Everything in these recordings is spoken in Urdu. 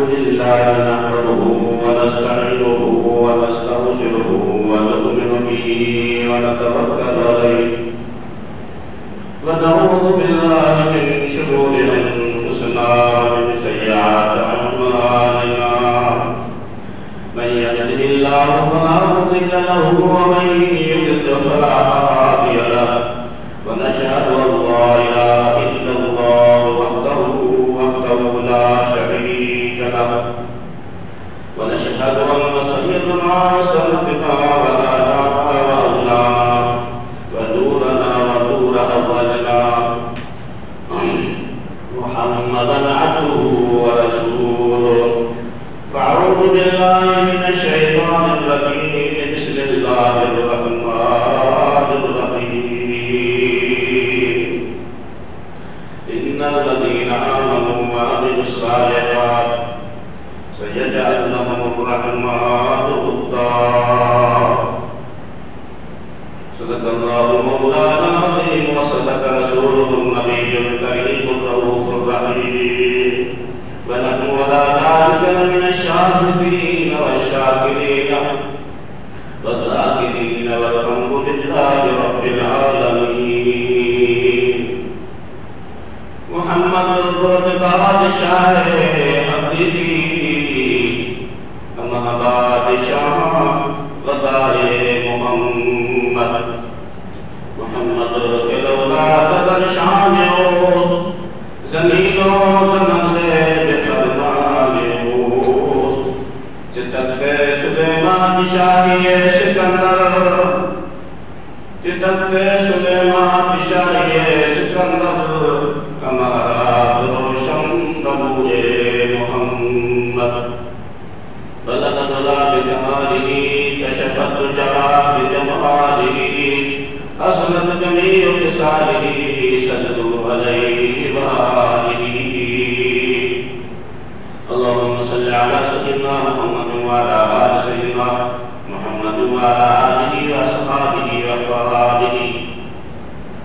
لله نحمده ونستعينه ونستغفره ونؤمن به ونتوكل عليه ونعوذ بالله من شرور أنفسنا ومن سيئات أعمالنا من يهده الله فلا مضل له ومن يضلل فلا هادي له ونشهد أن لا إله إلا الله وحده لا شريك له ونشهد أن سيدنا وسندنا ومولانا ونورنا ونور أولنا محمدا عبده ورسوله فأعوذ بالله من الشيطان الرجيم بسم الله الرحمن الرحيم إن الذين آمنوا وعملوا الصالحات سيجعل لهم الرحمن ودا صدق الله مولانا العظيم وصدق رسوله النبي الكريم الرؤوف الرحيم ونحن على ذلك من الشاهدين والشاكرين والذاكرين والحمد لله رب العالمين محمد الرسول بادشاہ حبیبی اما بادشاہ وبائے محمد محمد الولاد برشان زمین و زمن سے بفرمان چتک سلیمان شاہی سکندر چتک سلیمان شاہی سکندر ہمارا روشن نبوئے محمد بلغ العلا بجمالہ کشفت الجرا بجمالہ حسنت جمیع خصالہ صلوا علیہ وآلہ اللہم صلی علی سیدنا محمد وعلی آل سیدنا محمد وعلی آلہ وصحبہ وآلہ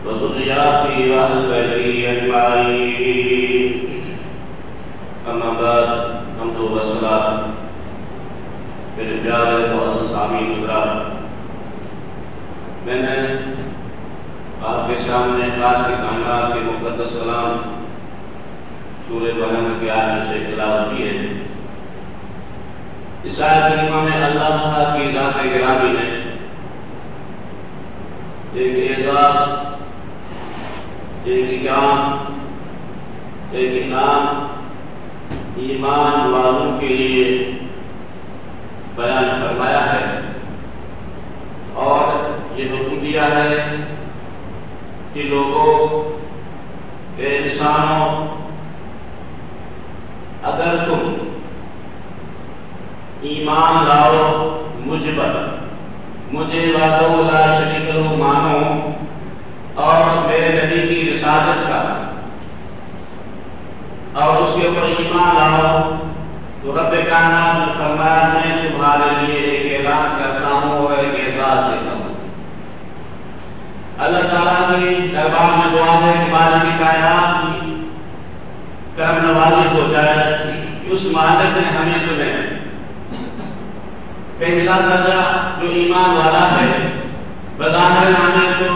وذریاتہ واہل بیتہ اجمعین اما بعد حمد و ثنا میرے پیارے اور سامعین کرام میں نے آپ کے سامنے خالق کائنات کے مقدس کلام سورہ قلم کی آیت سے تلاوت کی ہے اس آیت کریمہ میں اللہ تعالیٰ کی ذات گرامی نے ایک اعزاز ایک اکرام ایک انعام ایمان والوں کے لیے بیان فرمایا ہے اور یہ حکم دیا ہے کہ لوگوں اے انسانوں اگر تم ایمان لاؤ مجھ پر مجھے وحدہ لا شریک لہ مانو اور میرے نبی کی رسالت کا اور اس کے اوپر ایمان لاؤ تو رب کائنات نے فرمایا میں تمہارے لیے ایک اعلان کرتا ہوں اور ایک اعزاز دیتا ہوں اللہ تعالیٰ کی دربار میں دعا ہے کہ مالک کائنات کی کرم نوازی ہو جائے کہ اس مالک نے ہمیں تمہیں پہلا درجہ جو ایمان والا ہے بظاہر ہمیں تو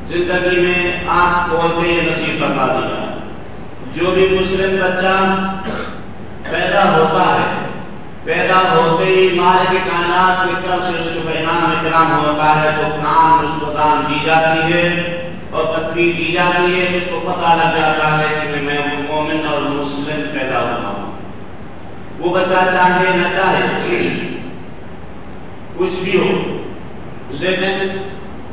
زندگی میں آنکھ کھول کے یہ نصیب فرما دیا جو بھی مسلم بچہ پیدا ہوتا ہے پیدا ہوتے ہی مالک کائنات کی طرف سے اس کو انعام اکرام ہوتا ہے تو کام اس کو دان دی جاتی ہے اور تقریر دی جاتی ہے اس کو پتہ لگ جاتا ہے کہ میں مومن اور مسلم پیدا ہوا ہوں وہ بچہ چاہے نہ چاہے کچھ بھی ہو لیکن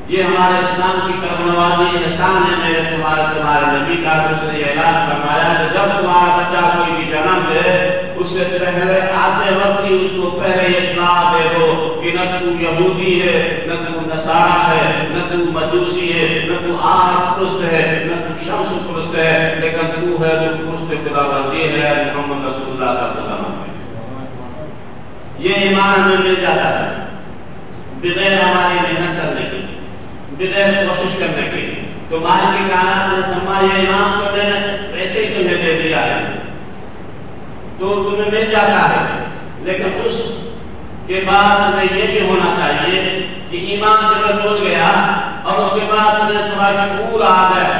یہ ہمارے اسلام کی کرم نوازی احسان ہے میرے تمہارے نبی کا دوسرے اعلان فرمایا کہ جب تمہارا بچہ کوئی بھی جنم دے اس سے پہلے آتے وقت ہی اس کو پہلے اطلاع دے دو کہ نہ تو یہودی ہے نہ تو نصارہ ہے نہ تو مجوسی ہے نہ تو آگ پرست ہے نہ تو شمس پرست ہے لیکن تو ہے جو پرست خداوندی ہے محمد رسول اللہ کا غلام ہے یہ ایمان ہمیں مل جاتا ہے بغیر ہماری محنت کرنے کے بغیر کوشش کرنے کے تو مالک کائنات نے فرمایا انعام تو میں نے پیسے ہی تمہیں دے دیا ہے تو تمہیں مل جاتا ہے، لیکن اس کے بعد میں یہ بھی ہونا چاہیے کہ ایمان جب ڈول گیا اور اس کے بعد تمہیں تھوڑا شعور آ گیا،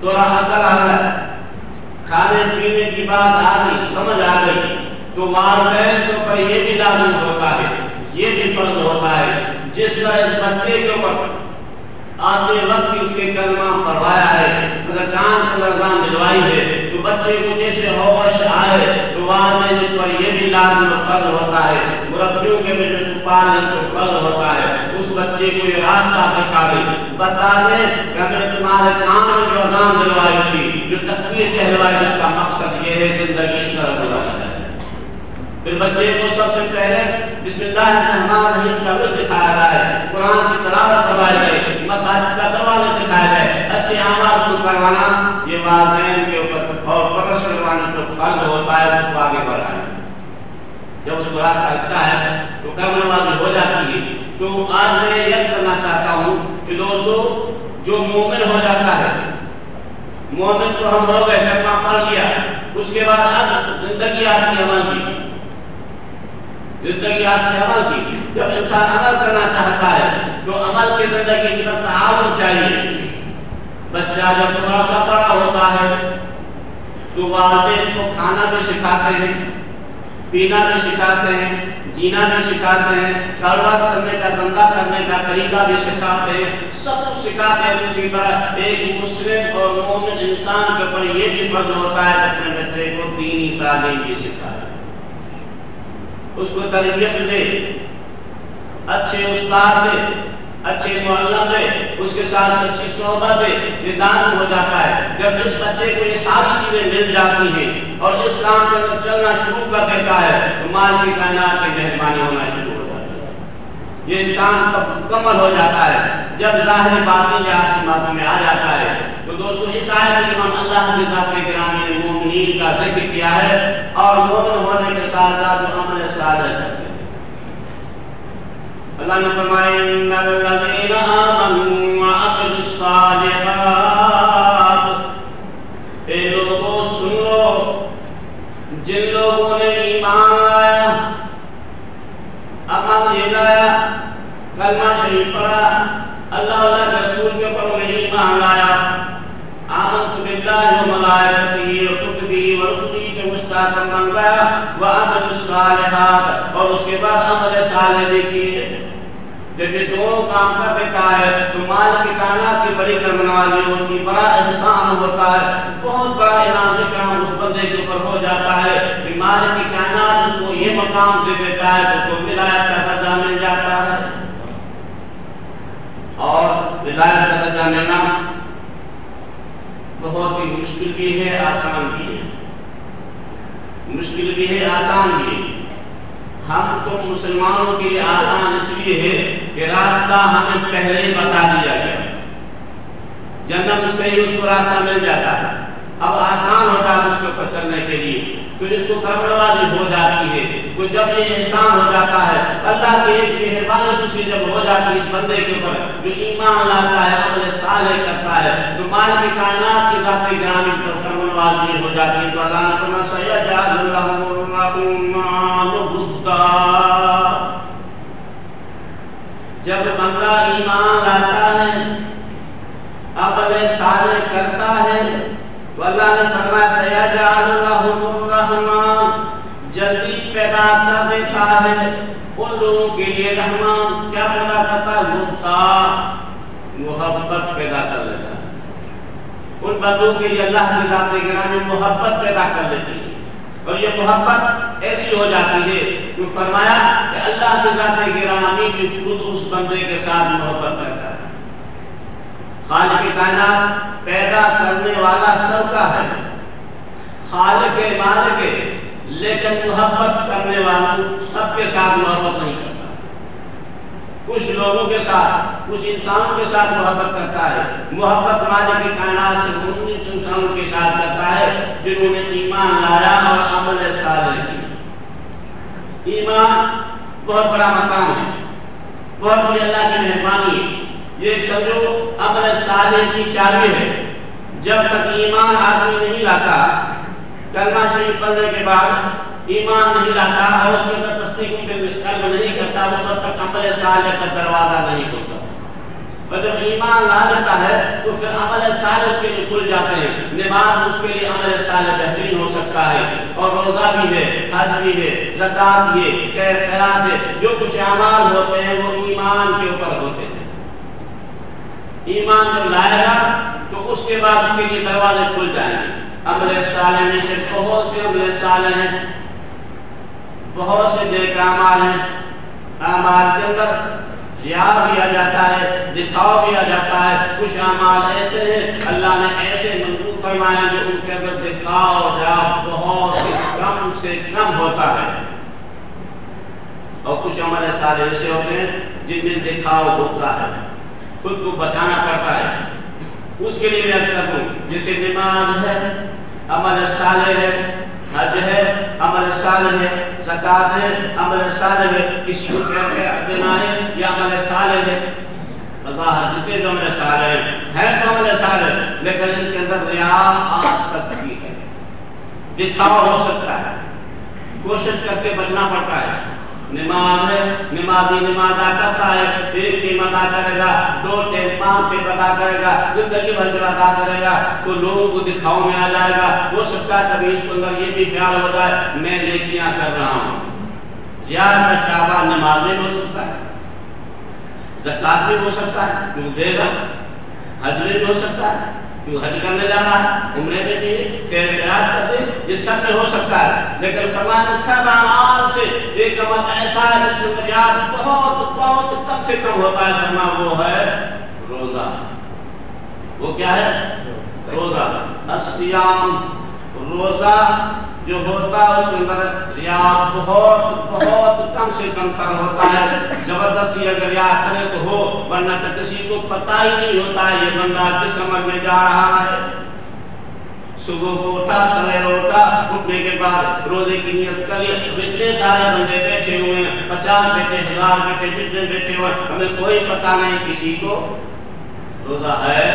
تھوڑا عقل آ گیا، کھانے پینے کی بات آ گئی، سمجھ آ گئی، تو والدین کے اوپر یہ بھی لازم ہوتا ہے، یہ بھی فرض ہوتا ہے، جس طرح اس بچے کے اوپر آتے وقت اس کے کلمہ پڑھوایا ہے، مگر کان کا لرزاں دلوائی ہے، تو بچے کو جیسے ہوش آئے تو والدین پر یہ بھی لازم فرض ہوتا ہے، مربیوں کے بھی جو پالن تو فرض ہوتا ہے، اس بچے کو یہ راستہ دکھا دے، بتا دے کہ ہمیں تمہارے کان میں جو اذان دلوائی تھی، جو تکبیر کہلوائی، جس کا مقصد یہ ہے زندگی اس طرح گزاری ہے۔ پھر بچے کو سب سے پہلے بسم اللہ الرحمن الرحیم کا ورد دکھایا جائے، قرآن کی تلاوت کروائی جائے، مساجد کا دروازہ دکھایا جائے، اچھے اعمال کو کروانا یہ والدین کے اوپر اور پرورش کروانے پر فرض ہوتا ہے، اس کو آگے بڑھانا۔ جب اس کو راستہ لگتا ہے تو کرنے والی ہو جاتی ہے۔ تو آج میں یہ کرنا چاہتا ہوں کہ دوستو، جو مومن ہو جاتا ہے، مومن تو ہم ہو گئے، کلمہ پڑھ لیا، اس کے بعد اب زندگی آتی ہے عمل کی، زندگی آتی ہے عمل کی۔ جب انسان عمل کرنا چاہتا ہے تو عمل کی زندگی کی طرف تعاون چاہیے۔ بچہ جب تھوڑا سا بڑا ہوتا ہے تو والدین کو کھانا بھی سکھاتے ہیں، پینا بھی سکھاتے ہیں، جینا بھی سکھاتے ہیں، کاروبار کرنے کا، دھندا کرنے کا طریقہ بھی سکھاتے ہیں، سب کچھ سکھاتے ہیں۔ اسی طرح ایک مسلم اور مومن انسان کے اوپر یہ بھی فرض ہوتا ہے کہ اپنے بچے کو دینی تعلیم بھی سکھائے، اس کو تربیت دے، اچھے استاد دے، اچھے معلم دے، اس کے ساتھ اچھی صحبت دے، یہ دان ہو جاتا ہے۔ جب اس بچے کو یہ ساری چیزیں مل جاتی ہیں اور اس کام کے اندر چلنا شروع کر دیتا ہے تو مالک کائنات کی مہربانی ہونا شروع ہو جاتی ہے۔ یہ انسان تب مکمل ہو جاتا ہے جب ظاہر باطن یا آسمان باتوں میں آ جاتا ہے۔ تو دوستو، اس آیت میں ہم اللہ کی ذات گرامی نے مومنین کا ذکر کیا ہے اور مومن ہونے کے ساتھ ساتھ جو عمل صالح کرتے ہیں۔ اللہ نے فرمایا ان الذین آمنوا وعملوا الصالحات، اے لوگوں سن لو، جن لوگوں نے ایمان لایا، عمل یہ لایا، کلمہ شریف پڑھا، اللہ کے رسول کے اوپر انہیں ایمان لایا، آمنت باللہ وملائکتہ وکتبہ ورسلہ کے مستحکم بن گیا، وعملوا الصالحات، اور اس کے بعد عمل صالح بھی کیے۔ جب یہ دونوں کام کر دیتا ہے تو مالک کائنات کی بڑی کرمنوازی ہوتی، بڑا احسان ہوتا ہے، بہت بڑا انعام اکرام اس بندے کے اوپر ہو جاتا ہے کہ مالک کائنات اس کو یہ مقام دے دیتا ہے، اس کو ولایت کا درجہ مل جاتا ہے۔ اور ولایت کا درجہ ملنا بہت ہی مشکل بھی ہے، آسان بھی ہے، مشکل بھی ہے، آسان بھی ہے۔ ہم تو مسلمانوں کے لیے آسان اس لیے ہے کہ راستہ ہمیں پہلے ہی بتا دیا گیا، جنم سے ہی اس کو راستہ مل جاتا ہے، اب آسان ہوتا ہے اس کے اوپر چلنے کے لیے، تو اس کو کرمنوازی ہو جاتی ہے۔ تو جب یہ انسان ہو جاتا ہے، اللہ کی ایک مہربانی دوسری جب ہو جاتی ہے اس بندے کے اوپر جو ایمان لاتا ہے، عمل صالح کرتا ہے، تو مالک کائنات کی ذات گرامی پر کرمنوازی ہو جاتی ہے۔ تو اللہ نے فرمایا سیجعل لهم الرحمن ودا، جب بندہ ایمان لاتا ہے، عمل صالح کرتا ہے، تو اللہ نے فرمایا سیجعل لهم الرحمن، جلدی پیدا کر دیتا ہے ان لوگوں کے لیے رحمان، کیا پیدا کرتا ہے؟ ودا، محبت پیدا کر دیتا ہے ان بندوں کے لیے۔ اللہ کی ذات گرامی محبت پیدا کر دیتی ہے، اور یہ محبت ایسی ہو جاتی ہے کہ فرمایا کہ اللہ کی ذات گرامی بھی خود اس بندے کے ساتھ محبت کرتا ہے۔ خالق کائنات پیدا کرنے والا سب کا ہے، خالق مالک ہے، لیکن محبت کرنے والوں سب کے ساتھ محبت نہیں کرتا۔ کچھ لوگوں کے ساتھ، کچھ انسانوں کے ساتھ محبت کرتا ہے۔ محبت مالک کائنات سے ان انسانوں کے ساتھ کرتا ہے جنہوں نے ایمان لایا اور عمل صالح کیا۔ ایمان بہت بڑا مقام ہے، بہت بڑی اللہ کی مہربانی ہے۔ یہ سمجھو عمل صالح کی چابی ہے۔ جب تک ایمان آدمی نہیں لاتا کلمہ شریف پڑھنے کے بعد ایمان نہیں لاتا اور اس کے اندر تصدیق قلب نہیں کرتا، اس وقت تک عمل صالح کا دروازہ نہیں کھلتا۔ اور جب ایمان لا لیتا ہے تو پھر عمل صالح اس کے لیے کھل جاتے ہیں۔ نماز اس کے لیے عمل صالح بہترین ہو سکتا ہے، اور روزہ بھی ہے، حج بھی ہے، زکوٰۃ بھی ہے، خیر خیرات ہے، جو کچھ اعمال ہوتے ہیں وہ ایمان کے اوپر ہوتے ہیں۔ ایمان جب لائے گا تو اس کے بعد اس کے لیے دروازے کھل جائیں گے۔ عمل صالح میں سے بہت سے عمل صالح ہیں، بہت سے نیک اعمال ہیں۔ اعمال کے اندر ریا بھی آ جاتا ہے، دکھاوا بھی آ جاتا ہے۔ کچھ اعمال ایسے ہیں اللہ نے ایسے منظور فرمایا جو ان کے اندر دکھاوا اور ریا بہت کم سے کم ہوتا ہے، اور کچھ عمل صالح ایسے ہوتے ہیں جن میں دکھاوا ہوتا ہے، خود کو بچانا پڑتا ہے۔ اس کے لیے میں اکثر ہوں، جیسے نماز ہے عمل صالح ہے، حج ہے عمل صالح ہے، زکوٰۃ ہے عمل صالح ہے، کسی کو خیر دینا ہے یا عمل صالح ہے۔ اللہ جتنے جو عمل صالح ہیں تو عمل صالح، لیکن ان کے اندر ریا آ سکتی ہے، دکھاوا ہو سکتا ہے، کوشش کر کے بچنا پڑتا ہے۔ نماز ہے، نمازی نماز ادا کرتا ہے، ایک ٹائم ادا کرے گا، 2 ٹائم 5 ٹائم ادا کرے گا، زندگی بھر ادا کرے گا تو لوگوں کو دکھاؤ میں آ جائے گا۔ ہو سکتا ہے کبھی اس کے اندر یہ بھی خیال ہو جائے میں نیکیاں کر رہا ہوں، یا میں شعبہ نماز میں ہو سکتا ہے، زکوٰۃ میں ہو سکتا ہے کیوں دے گا، حج میں بھی ہو سکتا ہے کیوں حج کرنے جا رہا ہے، عمرے میں بھی خیر خیرات کر دے، یہ سب میں ہو سکتا ہے۔ لیکن فرمایا سب اعمال سے ایک عمل ایسا ہے جس میں بنیاد بہت بہت کم سے کم ہوتا ہے، فرمایا وہ ہے روزہ۔ وہ کیا ہے؟ روزہ۔ الصیام، روزہ جو ہوتا ہے اس کے اندر ریا بہت بہت کم سے کم تر ہوتا ہے۔ زبردستی اگر ریا کرے تو ہو، ورنہ تو کسی کو پتہ ہی نہیں ہوتا ہے یہ بندہ کس عمل میں جا رہا ہے۔ صبح کو اٹھا، سویرے اٹھا، اٹھنے کے بعد روزے کی نیت کر لی، اتنے سارے بندے بیٹھے ہوئے ہیں، 50 بیٹھے، 1000 بیٹھے، جتنے بیٹھے ہوئے، ہمیں کوئی پتہ نہیں کسی کو روزہ ہے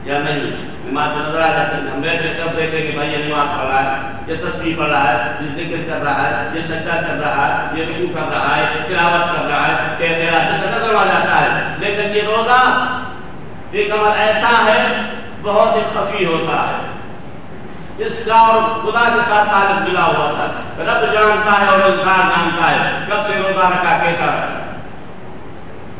یا نہیں۔ نماز نظر آ جاتی ہے، ہم بیٹھے سب دیکھیں کہ بھائی یہ نماز پڑھ رہا ہے، یہ تسبیح پڑھ رہا ہے، یہ ذکر کر رہا ہے، یہ سجدہ کر رہا ہے، یہ رکوع کر رہا ہے، تلاوت کر رہا ہے، خیر خیرات نظر آ جاتا ہے۔ لیکن یہ روزہ ایک عمل ایسا ہے بہت ہی خفی ہوتا ہے، اس کا اور خدا کے ساتھ تعلق ملا ہوا تھا۔ رب جانتا ہے اور روزگار جانتا ہے کب سے روزہ رکھا، کیسا رکھا۔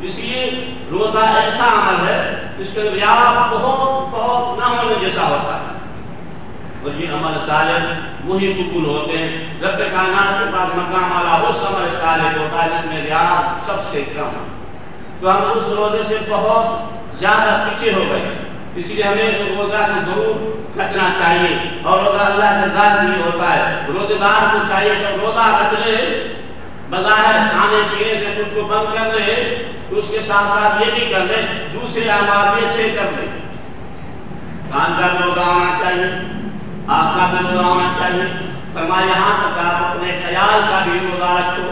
اس لیے روزہ ایسا عمل ہے جس کے ریا بہت بہت نہ ہونے جیسا ہوتا ہے، اور یہ عمل صالح وہی قبول ہوتے ہیں۔ رب کائنات کے پاس مقام اعلیٰ اس عمل صالح ہوتا ہے جس میں ریا سب سے کم ہے۔ تو ہم اس روزے سے بہت زیادہ پیچھے ہو گئے، اس لیے ہمیں روزہ کو ضرور رکھنا چاہیے، اور روزہ اللہ کے ذات بھی ہوتا ہے۔ روزے دار کو چاہیے کہ روزہ رکھ لے، بظاہر کھانے پینے سے خود کو بند کر لے، تو اس کے ساتھ ساتھ یہ بھی کر لے دوسرے اعمال بھی اچھے کر لے۔ کان کا روزہ ہونا چاہیے، آپ کا بھی روزہ ہونا چاہیے۔ فرمایا یہاں تک آپ اپنے خیال کا بھی روزہ رکھو،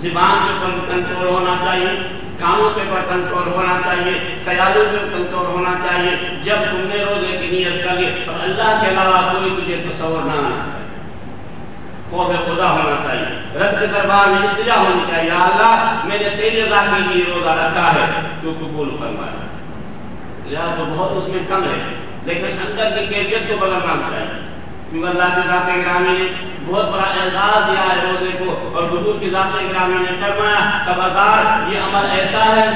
زبان کے پر کنٹرول ہونا چاہیے، کاموں کے پر کنٹرول ہونا چاہیے، خیالوں کے پر کنٹرول ہونا چاہیے۔ جب تم نے روزے کی نیت کر لی اور اللہ کے علاوہ کوئی تجھے تصور نہ آنا چاہیے، خوف خدا ہونا چاہیے، رب کے دربار میں التجا ہونی چاہیے، یا اللہ میں نے تیرے رضا کے لیے روزہ رکھا ہے تو قبول فرمایا۔ یا تو بہت اس میں کم ہے، لیکن اندر کی کیفیت کو بدلنا چاہیے، کیونکہ اللہ کی ذات گرامی نے بہت بڑا اعزاز دیا ہے روزے کو، اور حضور کی ذات گرامی نے فرمایا خبردار یہ عمل ایسا ہے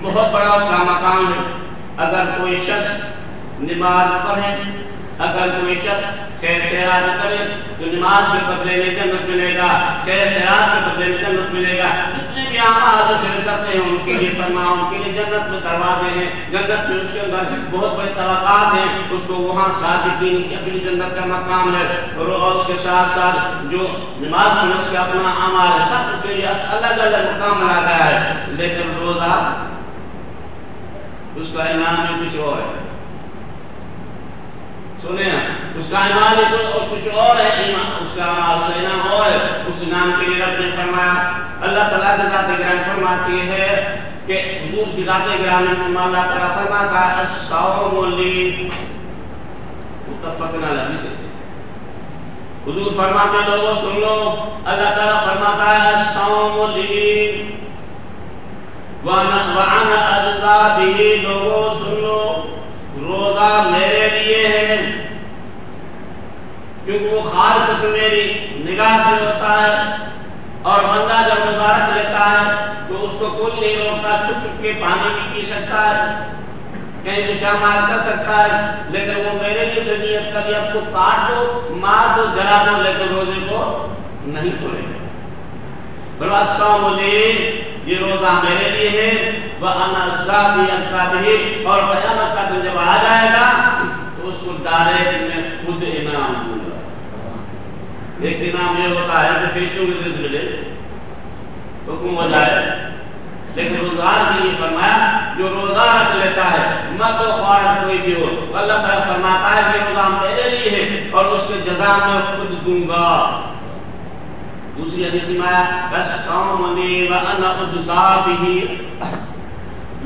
بہت بڑا اس کا مقام ہے۔ اگر کوئی شخص نماز پڑھے، اگر کوئی شخص خیر خیرات کرے تو نماز کے بدلے میں جنت ملے گا، خیر خیرات کے بدلے میں جنت ملے گا۔ جتنے بھی اعمال شرک کرتے ہیں ان کے لیے فرمایا ان کے لیے جنت میں دروازے ہیں، جنت میں اس کے اندر بہت بڑے طبقات ہیں، اس کو وہاں صادقین کی اپنی جنت کا مقام ہے۔ اور اس کے ساتھ ساتھ جو نماز میں اس کا اپنا اعمال ہے، سب کے لیے الگ الگ مقام بنا گیا ہے۔ لیکن روزہ اس کا انعام میں کچھ اور ہے، سنیں اس کا انعام کچھ اور ہے، اس کا انعام اور ہے۔ اس انعام کے لیے رب نے فرمایا، اللہ تعالیٰ کی ذات گرامی فرماتی ہے کہ حضور کی ذات گرامی فرمایا، اللہ تعالیٰ فرماتا ہے الصوم لی، متفقن علیہ سے حضور فرماتے لوگوں سن لو اللہ تعالیٰ فرماتا ہے الصوم لی وَأَنَا أَجْزَىٰ بِهِ لوگوں سن لو روزہ میرے لیے ہے کیونکہ وہ خالص میری نگاہ سے ہوتا ہے اور بندہ جب روزہ رکھ لیتا ہے تو اس کو کوئی نہیں روکتا چھپ چھپ کے پانی بھی پی سکتا ہے کہیں پیشاب کر سکتا ہے لیکن وہ میرے لیے سے نیت کر لیا اس کو کاٹ دو مار دو جلا دو لیکن روزے کو نہیں کھولے گا بلوا الصوم لی یہ روزہ میرے لیے ہے وَأَنَا أَجْزَىٰ بِهِ اور قیامت کا دن جب آ جائے گا تو اس کو ڈائریکٹ میں خود انعام دوں گا ایک انعام یہ ہوتا ہے کہ فرشتوں کی طرف سے ملے حکم ہو جائے لیکن روزگار کے لیے فرمایا جو روزہ رکھ لیتا ہے مت و خوارت کوئی بھی ہو اللہ تعالیٰ فرماتا ہے کہ روزہ میرے لیے ہے اور اس کے جزا میں خود دوں گا دوسری حدیث میں آیا الصوم لی وَأَنَا أَجْزَىٰ بِهِ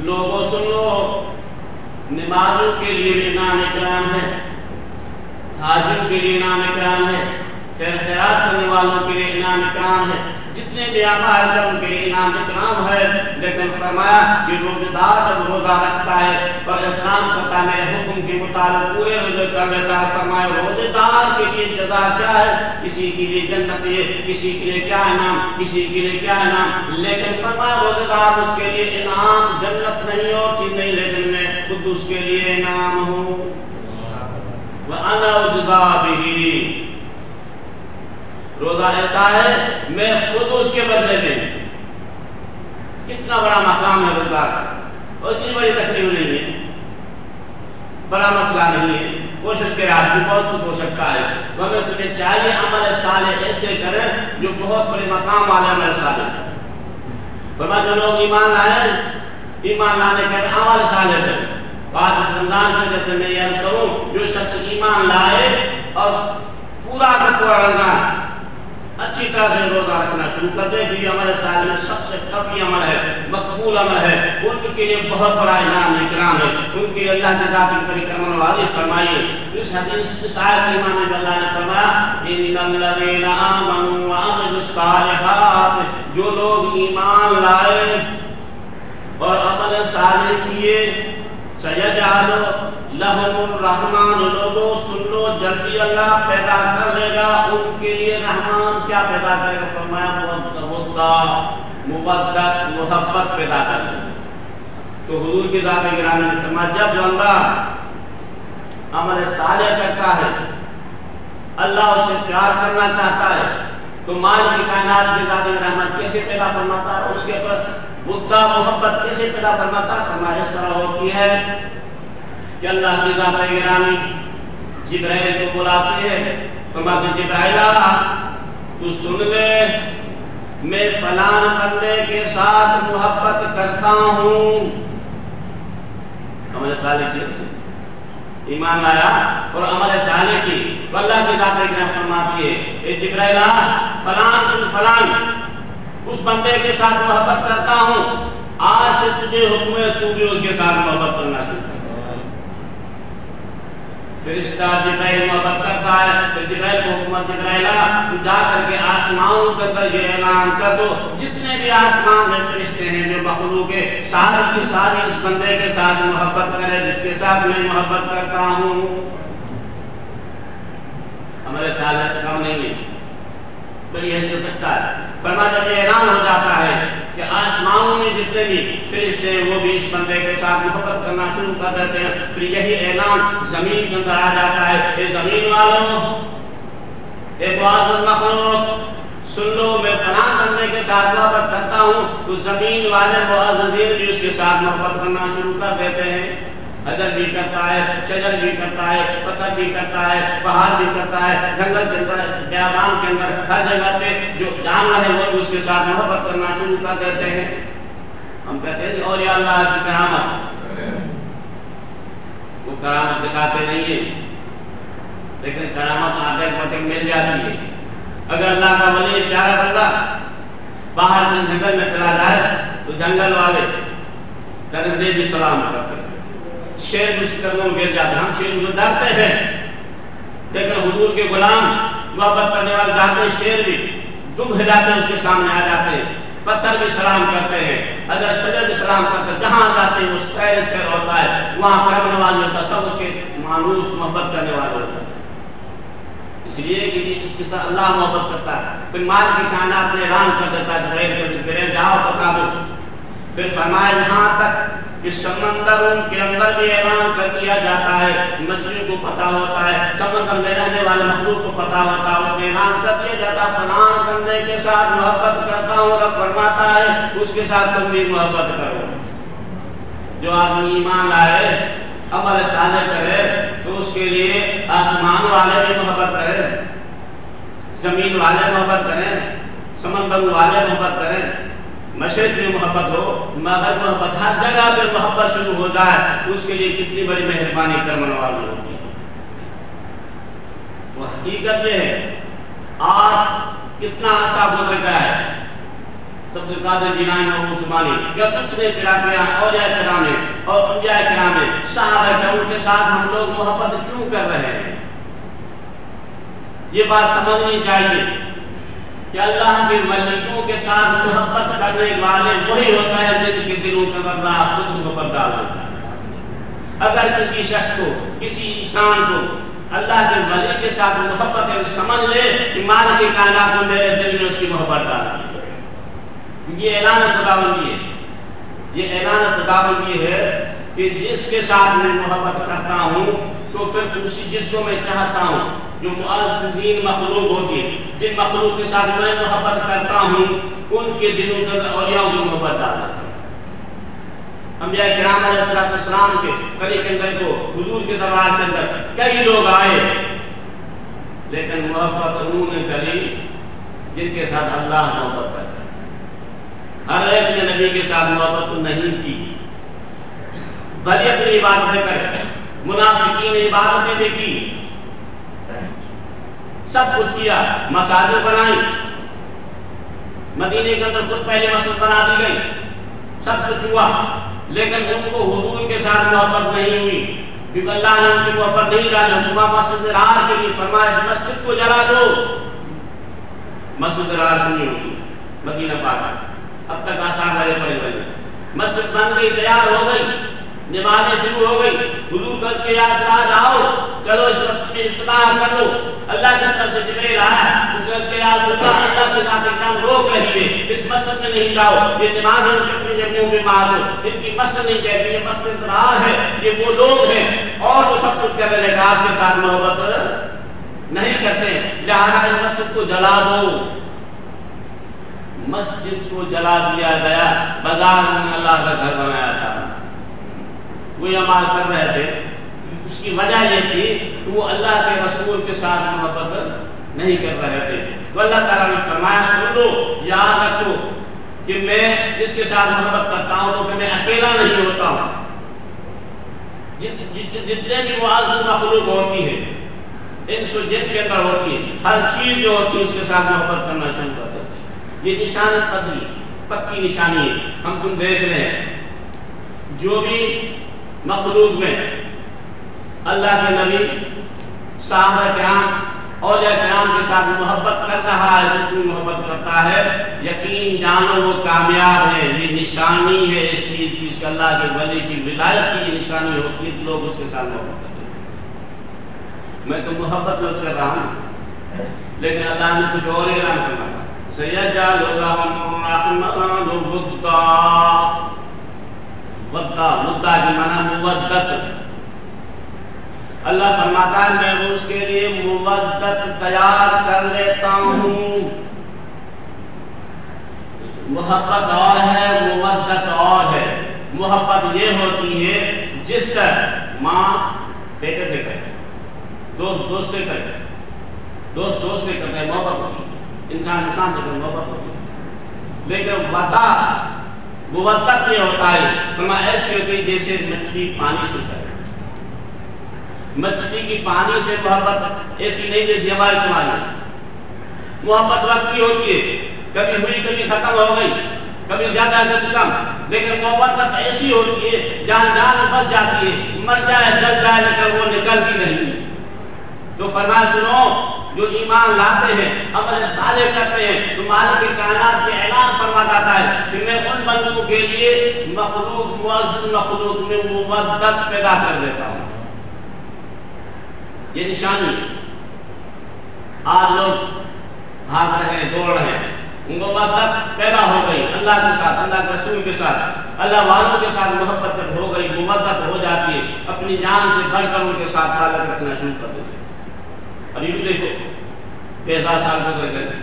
لوگوں سن لو نمازوں کے لیے بھی انعام اکرام ہے حاجیوں کے لیے انعام اکرام ہے خیر خیرات کرنے والوں کے لیے انعام اکرام ہے جتنے بھی اعمال ہیں ان کے لیے انعام اکرام ہے لیکن فرمایا کہ روزہ دار جب روزہ رکھتا ہے اور احترام کرتا ہے میرے حکم کے مطابق پورے روزے کر لیتا ہے فرمایا روزہ دار کے لیے جزا کیا ہے کسی کے لیے جنت ہے کسی کے لیے کیا انعام کسی کے لیے کیا انعام لیکن فرمایا روزہ دار اس کے لیے انعام جنت نہیں اور چیز نہیں لیکن میں خود اس کے لیے انعام ہوں وَأَنَا أَجْزَىٰ بِهِ روزہ ایسا ہے میں خود اس کے بدلے میں کتنا بڑا مقام ہے روزہ اور اتنی بڑی تکلیف نہیں ہے بڑا مسئلہ نہیں ہے کوشش کرے آپ کی بہت کچھ ہو سکتا ہے تو ہمیں تمہیں چاہیے عمل صالح ایسے کریں جو بہت بڑے مقام والے عمل صالح فرمایا جو لوگ ایمان لائے ایمان لانے کے عمل صالح کریں آج اس رمضان کی وجہ سے میں یہ کروں جو شخص ایمان لائے اور پورا کا پورا رمضان اچھی طرح سے روزہ رکھنا شروع کر دے کہ یہ ہمارے سال میں سب سے کافی عمل ہے مقبول عمل ہے ان کے لیے بہت بڑا انعام اکرام ہے ان کے اللہ کی ذات کی کرم نوازی فرمائیے اس حدیث کی آیت کے ایمان میں اللہ نے فرمایا ان الذین آمنوا وعملوا الصالحات جو لوگ ایمان لائے اور عمل صالح کیے سیجعل لہم الرحمن لوگوں سن لو جلدی اللہ پیدا کر لے گا ان کے لیے رحمان کیا پیدا کرے گا فرمایا مودت محبت پیدا کر لے گا تو حضور کی ذات گرامی نے فرمایا جب جو بندہ عمل صالح کرتا ہے اللہ اسے پیار کرنا چاہتا ہے تو مالک کی کائنات کی ذات رحمت کیسے پیدا فرماتا ہے اس کے پر بدھا محبت کیسے پیدا فرماتا ہے فرمایا اس طرح ہوتی ہے کہ اللہ کی ذات گرامی جبرائیل کو بلاتے ہیں فرماتے ہیں جبرائیل تو سن لے میں فلان بندے کے ساتھ محبت کرتا ہوں عمل صالح کی ایمان لایا اور عمل صالح کی تو اللہ کی ذات گرامی فرماتی ہے اے جبرائیل فلان اس بندے کے ساتھ محبت کرتا ہوں آج سے تجھے حکم ہے تو بھی اس کے ساتھ محبت کرنا شروع کر فرشتہ جبرائیل محبت کرتا ہے پھر جبرائیل کو حکمت جبرائیل تو جا کر کے آسمانوں کے اندر یہ اعلان کر دو جتنے بھی آسمان میں فرشتے ہیں جو مخلوق کے سارے کی ساری اس بندے کے ساتھ محبت کرے جس کے ساتھ میں محبت کرتا ہوں ہمارے ساتھ کم نہیں ہے بڑی حیثیت سکتا ہے فرمایا جب یہ اعلان ہو جاتا ہے کہ آسمانوں میں جتنے بھی فرشتے ہیں وہ بھی اس بندے کے ساتھ محبت کرنا شروع کر دیتے ہیں پھر یہی اعلان زمین کے اندر آ جاتا ہے اے زمین والوں اے معزز مخلوق سن لو میں فلاں بندے کے ساتھ محبت کرتا ہوں تو زمین والے معززین بھی اس کے ساتھ محبت کرنا شروع کر دیتے ہیں حجر بھی کرتا ہے شجر بھی کرتا ہے پتھر بھی کرتا ہے پہاڑ بھی کرتا ہے جنگل کے اندر بیابان کے اندر ہر جگہ پہ جو جانور ہے وہ بھی اس کے ساتھ محبت کرنا شروع کر دیتے ہیں ہم کہتے ہیں اولیاء اللہ کی کرامت وہ کرامت دکھاتے نہیں ہیں لیکن کرامت آگے پٹک مل جاتی ہے اگر اللہ کا ولی پیارا بندہ باہر جنگل میں چلا جائے تو جنگل والے درندے بھی سلام کرتے ہیں شیر بھی قدموں گر جاتے ہیں ہم شیر کو ڈرتے ہیں لیکن حضور کے غلام محبت کرنے والے جاتے شیر بھی دم ہلاتے اس کے سامنے آ جاتے ہیں، پتھر بھی سلام کرتے ہیں، اگر شجر بھی سلام کرتے ہیں، جہاں جاتے ہیں وہ سیر ہوتا ہے، وہاں کرنے والے ہوتا ہے، سب اس کے مانوس محبت کرنے والے ہوتا ہے، اس لیے کہ اس کے ساتھ اللہ محبت کرتا ہے۔ پھر مال کی کائنات میں اعلان کر دیتا ہے جبریل جاؤ بتا دو، پھر فرمایا یہاں تک کہ سمندر ان کے اندر بھی اعلان کر دیا جاتا ہے، مچھلی کو پتا ہوتا ہے، سمندر میں رہنے والے مخلوق کو پتا ہوتا ہے، اس میں اعلان کر دیا جاتا ہے فلان بندے کے ساتھ محبت کرتا ہوں، رب فرماتا ہے اس کے ساتھ تم بھی محبت کرو۔ جو آدمی ایمان لائے عمل صالح کرے تو اس کے لیے آسمان والے بھی محبت کریں، زمین والے محبت کریں، سمندر والے محبت کریں، مشرق میں محبت ہو، مغرب محبت، ہر جگہ پہ محبت شروع ہو جائے اس کے لیے کتنی بڑی مہربانی کرنے والی ہوتی ہے۔ وہ حقیقت یہ ہے آج کتنا عرصہ گزر گیا ہے، تب قادر جیلانی اور عثمانی یا دوسرے اولیاء کرام اور انبیاء کرام صحابہ کرام کے ساتھ ہم لوگ محبت کیوں کر رہے ہیں؟ یہ بات سمجھنی چاہیے کہ اللہ کے ولیوں کے ساتھ محبت کرنے والے وہی ہوتا ہے جن کے دلوں کے اللہ خود محبت ڈال دیتا ہے۔ اگر کسی شخص کو، کسی انسان کو اللہ کے ولی کے ساتھ محبت سمجھ لے کہ مالک کائنات میں میرے دل میں اس کی محبت ڈال دی، یہ اعلان خداوندی ہے، یہ اعلان خداوندی ہے کہ جس کے ساتھ میں محبت کرتا ہوں تو پھر اسی جس کو میں چاہتا ہوں، جو معززین مخلوق ہوتی ہے، جن مخلوق کے ساتھ میں محبت کرتا ہوں ان کے دلوں کے اولیاء کو محبت ڈالتا ہوں۔ انبیاء کرام علیہ السلام کے قریب کے اندر کو حضور کے دربار کے اندر کئی لوگ آئے، لیکن محبت انہوں نے کری جن کے ساتھ اللہ محبت کرتا ہے۔ ہر ایک نے نبی کے ساتھ محبت نہیں کی، بلکہ اپنی عبادتیں کر، منافقین عبادتیں بھی کی، سب کچھ کیا، مساجد بنائی، مدینے کے اندر خود پہلے مسجد بنا دی گئی، سب کچھ ہوا، لیکن ان کو حضور کے ساتھ محبت نہیں ہوئی، کیونکہ اللہ نے ان کی محبت نہیں ڈالی۔ حکومت مسجد زرار کے لیے فرمایا مسجد کو جلا دو، مسجد زرار سے نہیں ہوگی مدینہ پاک، اب تک آسان رہے پڑے گئے، مسجد بن گئی، تیار ہو گئی، نمازیں شروع ہو گئی، حضور کا اس کے یاد آؤ چلو اس مسجد میں افتتاح کر لو، اللہ کی طرف سے جبریل آیا، اس نے اس کے یاد اللہ کے ذات اکرام روک رہی ہے، اس مسجد میں نہیں جاؤ، یہ نمازیں اپنے منہ میں مارو، ان کی مسجد نہیں کہتی، یہ مسجد درار ہے، یہ وہ لوگ ہیں اور وہ سب کچھ کر رہے ہیں، آپ کے ساتھ محبت نہیں کرتے، لہذا اس مسجد کو جلا دو۔ مسجد کو جلا دیا گیا، بازار میں اللہ کا گھر بنایا تھا، وہ عمال کر رہے تھے، اس کی وجہ یہ تھی کہ وہ اللہ کے رسول کے ساتھ محبت نہیں کر رہے تھے۔ تو اللہ تعالیٰ نے فرمایا سن لو، یاد رکھو کہ میں اس کے ساتھ محبت کرتا ہوں تو پھر میں اکیلا نہیں ہوتا ہوں، جتنے بھی معزز مخلوق ہوتی ہے، انس و جن کے اندر ہوتی ہے، ہر چیز جو ہوتی ہے اس کے ساتھ محبت کرنا شروع کر دیتے ہیں۔ یہ نشان قدری پکی نشانی ہے، ہم تم دیکھ رہے ہیں جو بھی مخلوق میں اللہ کے نبی، صحابہ کرام، اولیاء کرام کے ساتھ محبت کر رہا ہے، جتنی محبت کرتا ہے یقین جانو وہ کامیاب ہے۔ یہ نشانی ہے اس چیز کی، اس کے اللہ کے ولی کی ولایت کی یہ نشانی ہوتی ہے کہ لوگ اس کے ساتھ محبت کرتے ہیں۔ میں تو محبت میں کر رہا ہوں، لیکن اللہ نے کچھ اور اعلان فرمایا، سَيَجْعَلُ الرَّحْمَنُ وُدًّا، وَدّا مدّا کی معنی مودت، اللہ فرماتا ہے میں اس کے لیے مودت تیار کر لیتا ہوں۔ محبت اور ہے، مودت اور ہے۔ محبت یہ ہوتی ہے جس طرح ماں بیٹے سے کرتے، دوست دوست سے کرتے، دوست دوست سے کرتے، محبت ہوتی ہے، انسان انسان سے کرتے محبت ہوتی ہے۔ لیکن وطا مودت یہ ہوتا ہے، فرمایا ایسی ہوتی ہے جیسے مچھلی پانی سے کرے، مچھلی کی پانی سے محبت ایسی نہیں جیسی ہماری تمہاری محبت وقت کی ہوتی ہے، کبھی ہوئی کبھی ختم ہو گئی، کبھی زیادہ کبھی کم، لیکن محبت ایسی ہوتی ہے جان جان بس جاتی ہے، مر جائے جل جائے لیکن وہ نکلتی نہیں۔ تو فرمایا سنو جو ایمان لاتے ہیں عمل صالح کرتے ہیں تو مالک کائنات سے اعلان فرما جاتا ہے کہ میں ان بندوں کے لیے مخلوق معزز مخلوق میں مودت پیدا کر دیتا ہوں. یہ نشانی آج لوگ بھاگ رہے ہیں دوڑ رہے ہیں ان کو مودت پیدا ہو گئی اللہ کے ساتھ اللہ کے رسول کے ساتھ اللہ والوں کے ساتھ محبت جب ہو گئی مودت ہو جاتی ہے اپنی جان سے بڑھ کر ان کے ساتھ تعلق رکھنا شروع کر دیتے ہیں. ابھی بھی دیکھو 1000 سال گزر گئے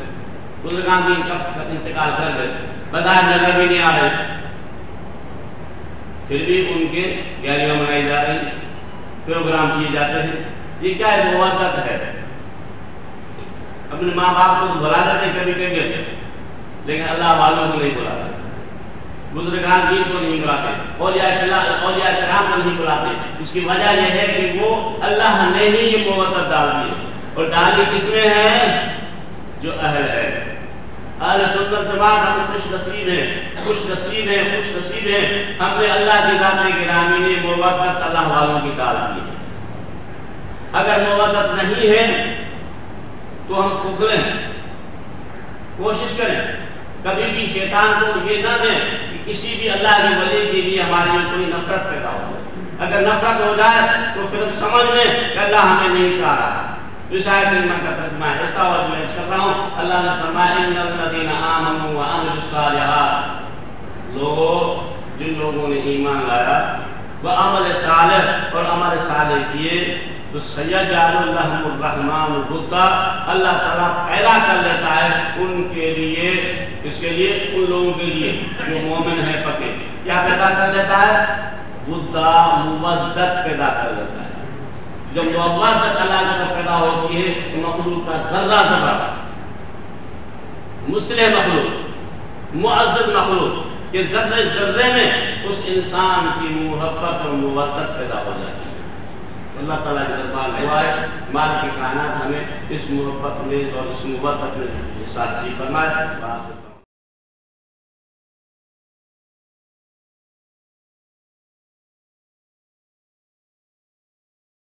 بزرگان دین کا انتقال کر گئے بظاہر نظر بھی نہیں آ رہے پھر بھی ان کے گیاریاں منائی جا رہی ہیں پروگرام کیے جاتے ہیں. یہ کیا ہے مودت ہے. اپنے ماں باپ کو بلا دیتے کبھی کبھی لیکن اللہ والوں کو نہیں بلاتے بزرگان دین کو نہیں بلاتے اولیاء کرام کو نہیں بلاتے. اس کی وجہ یہ ہے کہ وہ اللہ نے ہی یہ مودت ڈال دی ہے اور ڈالی کس میں ہے جو اہل ہے. اہل سنت جماعت ہم خوش نصیب ہیں خوش نصیب ہیں خوش نصیب ہیں ہم نے اللہ کی ذات گرامی نے مودت اللہ والوں کی ڈال دی ہے. اگر مودت نہیں ہے تو ہم کھوکھلے ہیں. کوشش کریں کبھی بھی شیطان کو یہ نہ دیں کہ کسی بھی اللہ کے ولی کے لیے ہمارے لیے کوئی نفرت پیدا ہو جائے. اگر نفرت ہو جائے تو پھر سمجھ لیں کہ اللہ ہمیں نہیں چاہ رہا. اس آیت کریمہ کا ترجمہ ایسا اور میں کر رہا ہوں. اللہ نے فرمایا ان الذین آمنوا وعملوا الصالحات لوگوں جن لوگوں نے ایمان لایا وہ عمل صالح اور عمل صالح کیے تو سیجعل لهم الرحمن ودا اللہ تعالیٰ پیدا کر لیتا ہے ان کے لیے اس کے لیے ان لوگوں کے لیے جو مومن ہیں پکے کیا پیدا کر لیتا ہے ودا مودت پیدا کر لیتا ہے. جب مودت اللہ کی پیدا ہوتی ہے تو مخلوق کا ذرہ ذرہ مصلح مخلوق معزز مخلوق کہ ذرے ذرے میں اس انسان کی محبت اور مودت پیدا ہو جاتی ہے. اللہ تعالیٰ کے دربار میں دعا ہے مالک کائنات ہمیں اس محبت میں اور اس مودت میں ساتھی فرمائے.